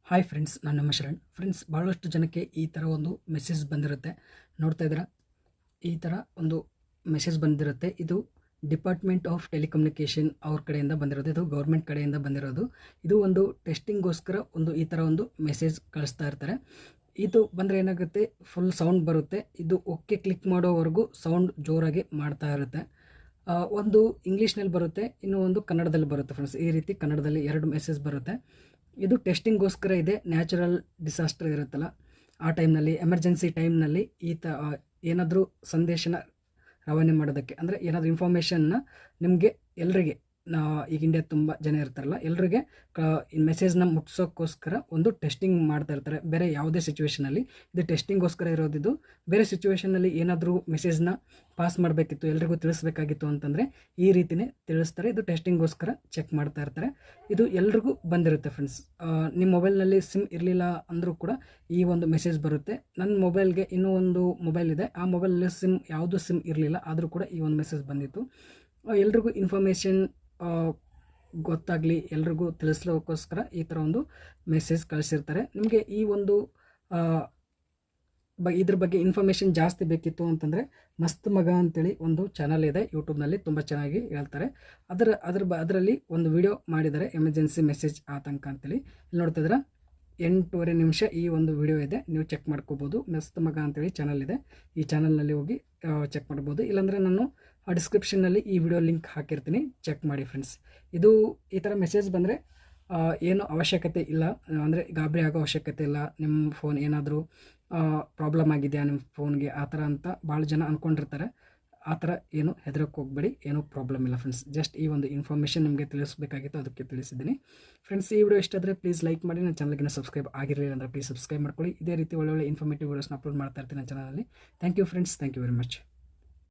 Hi friends, ನಾನು ನಿಮ್ಮ Sharan. Friends, ಭಾಳಷ್ಟು ಜನಕ್ಕೆ ಈ ಥರ ಒಂದು ಮೆಸೇಜ್ ಬಂದಿರುತ್ತೆ. ನೋಡ್ತಾ ಇದ್ದೀರಾ, ಈ ಥರ ಒಂದು ಮೆಸೇಜ್ ಬಂದಿರುತ್ತೆ. ಇದು ಡಿಪಾರ್ಟ್ಮೆಂಟ್ ಆಫ್ ಟೆಲಿಕಮ್ಯುನಿಕೇಷನ್ ಅವ್ರ ಕಡೆಯಿಂದ ಬಂದಿರೋದು. ಇದು ಗೌರ್ಮೆಂಟ್ ಕಡೆಯಿಂದ ಬಂದಿರೋದು. ಇದು ಒಂದು ಟೆಸ್ಟಿಂಗ್ಗೋಸ್ಕರ ಈ ಥರ ಒಂದು ಮೆಸೇಜ್ ಕಳಿಸ್ತಾ ಇರ್ತಾರೆ. ಇದು ಬಂದರೆ ಏನಾಗುತ್ತೆ, ಫುಲ್ ಸೌಂಡ್ ಬರುತ್ತೆ. ಇದು ಓಕೆ ಕ್ಲಿಕ್ ಮಾಡೋವರೆಗೂ ಸೌಂಡ್ ಜೋರಾಗಿ ಮಾಡ್ತಾ ಇರುತ್ತೆ. ಒಂದು ಇಂಗ್ಲೀಷ್ನಲ್ಲಿ ಬರುತ್ತೆ, ಇನ್ನೂ ಒಂದು ಕನ್ನಡದಲ್ಲಿ ಬರುತ್ತೆ. ಫ್ರೆಂಡ್ಸ್, ಈ ರೀತಿ ಕನ್ನಡದಲ್ಲಿ 2 ಮೆಸೇಜ್ ಬರುತ್ತೆ. ಇದು ಟೆಸ್ಟಿಂಗ್ಗೋಸ್ಕರ ಇದೆ. ನ್ಯಾಚುರಲ್ ಡಿಸಾಸ್ಟರ್ ಇರುತ್ತಲ್ಲ, ಆ ಟೈಮ್ನಲ್ಲಿ, ಎಮರ್ಜೆನ್ಸಿ ಟೈಮ್ನಲ್ಲಿ ಏನಾದರೂ ಸಂದೇಶನ ರವಾನೆ ಮಾಡೋದಕ್ಕೆ, ಅಂದರೆ ಏನಾದರೂ ಇನ್ಫಾರ್ಮೇಷನ್ನ ನಿಮಗೆ ಎಲ್ರಿಗೆ, ಈಗ ಇಂಡಿಯಾ ತುಂಬ ಜನ ಇರ್ತಾರಲ್ಲ, ಎಲ್ರಿಗೆ ಮೆಸೇಜ್ನ ಮುಟ್ಸೋಕ್ಕೋಸ್ಕರ ಒಂದು ಟೆಸ್ಟಿಂಗ್ ಮಾಡ್ತಾ ಇರ್ತಾರೆ. ಬೇರೆ ಯಾವುದೇ ಸಿಚುವೇಷನಲ್ಲಿ ಇದು ಟೆಸ್ಟಿಂಗ್ಗೋಸ್ಕರ ಇರೋದಿದ್ದು. ಬೇರೆ ಸಿಚುವೇಷನಲ್ಲಿ ಏನಾದರೂ ಮೆಸೇಜ್ನ ಪಾಸ್ ಮಾಡಬೇಕಿತ್ತು, ಎಲ್ರಿಗೂ ತಿಳಿಸ್ಬೇಕಾಗಿತ್ತು ಅಂತಂದರೆ ಈ ರೀತಿಯೇ ತಿಳಿಸ್ತಾರೆ. ಇದು ಟೆಸ್ಟಿಂಗ್ಗೋಸ್ಕರ ಚೆಕ್ ಮಾಡ್ತಾ ಇರ್ತಾರೆ. ಇದು ಎಲ್ರಿಗೂ ಬಂದಿರುತ್ತೆ. ಫ್ರೆಂಡ್ಸ್, ನಿಮ್ಮ ಮೊಬೈಲ್ನಲ್ಲಿ ಸಿಮ್ ಇರಲಿಲ್ಲ ಅಂದರೂ ಕೂಡ ಈ ಒಂದು ಮೆಸೇಜ್ ಬರುತ್ತೆ. ನನ್ನ ಮೊಬೈಲ್ಗೆ ಇನ್ನೂ ಒಂದು ಮೊಬೈಲ್ ಇದೆ, ಆ ಮೊಬೈಲಲ್ಲಿ ಯಾವುದೂ ಸಿಮ್ ಇರಲಿಲ್ಲ, ಆದರೂ ಕೂಡ ಈ ಒಂದು ಮೆಸೇಜ್ ಬಂದಿತ್ತು. ಎಲ್ರಿಗೂ ಇನ್ಫಾರ್ಮೇಷನ್ ಗೊತ್ತಾಗಲಿ, ಎಲ್ರಿಗೂ ತಿಳಿಸ್ಲಿಕ್ಕೋಸ್ಕರ ಈ ಥರ ಒಂದು ಮೆಸೇಜ್ ಕಳಿಸಿರ್ತಾರೆ. ನಿಮಗೆ ಈ ಒಂದು ಇದ್ರ ಬಗ್ಗೆ ಇನ್ಫಾರ್ಮೇಷನ್ ಜಾಸ್ತಿ ಬೇಕಿತ್ತು ಅಂತಂದರೆ ಮಸ್ತ್ ಮಗಾ ಅಂತೇಳಿ ಒಂದು ಚಾನಲ್ ಇದೆ ಯೂಟ್ಯೂಬ್ನಲ್ಲಿ, ತುಂಬ ಚೆನ್ನಾಗಿ ಹೇಳ್ತಾರೆ. ಅದರಲ್ಲಿ ಒಂದು ವಿಡಿಯೋ ಮಾಡಿದ್ದಾರೆ, ಎಮರ್ಜೆನ್ಸಿ ಮೆಸೇಜ್ ಆತಂಕ ಅಂತೇಳಿ. ಇಲ್ಲಿ ನೋಡ್ತಿದ್ರೆ 8.5 ನಿಮಿಷ ಈ ಒಂದು ವಿಡಿಯೋ ಇದೆ, ನೀವು ಚೆಕ್ ಮಾಡ್ಕೋಬೋದು. ಮಸ್ತ್ ಮಗ ಅಂತೇಳಿ ಚಾನಲ್ ಇದೆ, ಈ ಚಾನಲ್ನಲ್ಲಿ ಹೋಗಿ ಚೆಕ್ ಮಾಡ್ಬೋದು. ಇಲ್ಲಾಂದರೆ ನಾನು ಡಿಸ್ಕ್ರಿಪ್ಷನ್ನಲ್ಲಿ ಈ ವಿಡಿಯೋ ಲಿಂಕ್ ಹಾಕಿರ್ತೀನಿ, ಚೆಕ್ ಮಾಡಿ. ಫ್ರೆಂಡ್ಸ್, ಈ ಥರ ಮೆಸೇಜ್ ಬಂದರೆ ಏನು ಅವಶ್ಯಕತೆ ಇಲ್ಲ, ಅಂದರೆ ಗಾಬರಿ ಆಗೋ ಅವಶ್ಯಕತೆ ಇಲ್ಲ. ನಿಮ್ಮ ಫೋನ್ ಏನಾದರೂ ಪ್ರಾಬ್ಲಮ್ ಆಗಿದೆಯಾ ನಿಮ್ಮ ಫೋನ್ಗೆ, ಆ ಥರ ಅಂತ ಭಾಳ ಜನ ಅಂದ್ಕೊಂಡಿರ್ತಾರೆ. ಆ ಥರ ಏನು ಹೆದರಕ್ಕೆ ಹೋಗಬೇಡಿ, ಏನೂ ಪ್ರಾಬ್ಲಮ್ ಇಲ್ಲ. ಫ್ರೆಂಡ್ಸ್, ಜಸ್ಟ್ ಈ ಒಂದು ಇನ್ಫಾರ್ಮೇಷನ್ ನಿಮಗೆ ತಿಳಿಸಬೇಕಾಗಿತ್ತು, ಅದಕ್ಕೆ ತಿಳಿಸಿದ್ದೀನಿ. ಫ್ರೆಂಡ್ಸ್, ಈ ವಿಡಿಯೋ ಇಷ್ಟ ಆದರೆ ಪ್ಲೀಸ್ ಲೈಕ್ ಮಾಡಿ. ನನ್ನ ಚಾನಲ್ಗೆ ಸಬ್ಸ್ಕ್ರೈಬ್ ಆಗಿರಲಿಲ್ಲ ಅಂದರೆ ಪ್ಲೀಸ್ ಸಬ್ಸ್ಕ್ರೈಬ್ ಮಾಡ್ಕೊಳ್ಳಿ. ಇದೇ ರೀತಿ ಒಳ್ಳೊಳ್ಳೆ ಇನ್ಫಾರ್ಮೇಟಿವ್ ವಿಡಿಯೋಸ್ನ ಅಪ್ಲೋಡ್ ಮಾಡ್ತಾ ಇರ್ತೀನಿ ನನ್ನ ಚಾನಲಲ್ಲಿ. Thank you friends, thank you very much.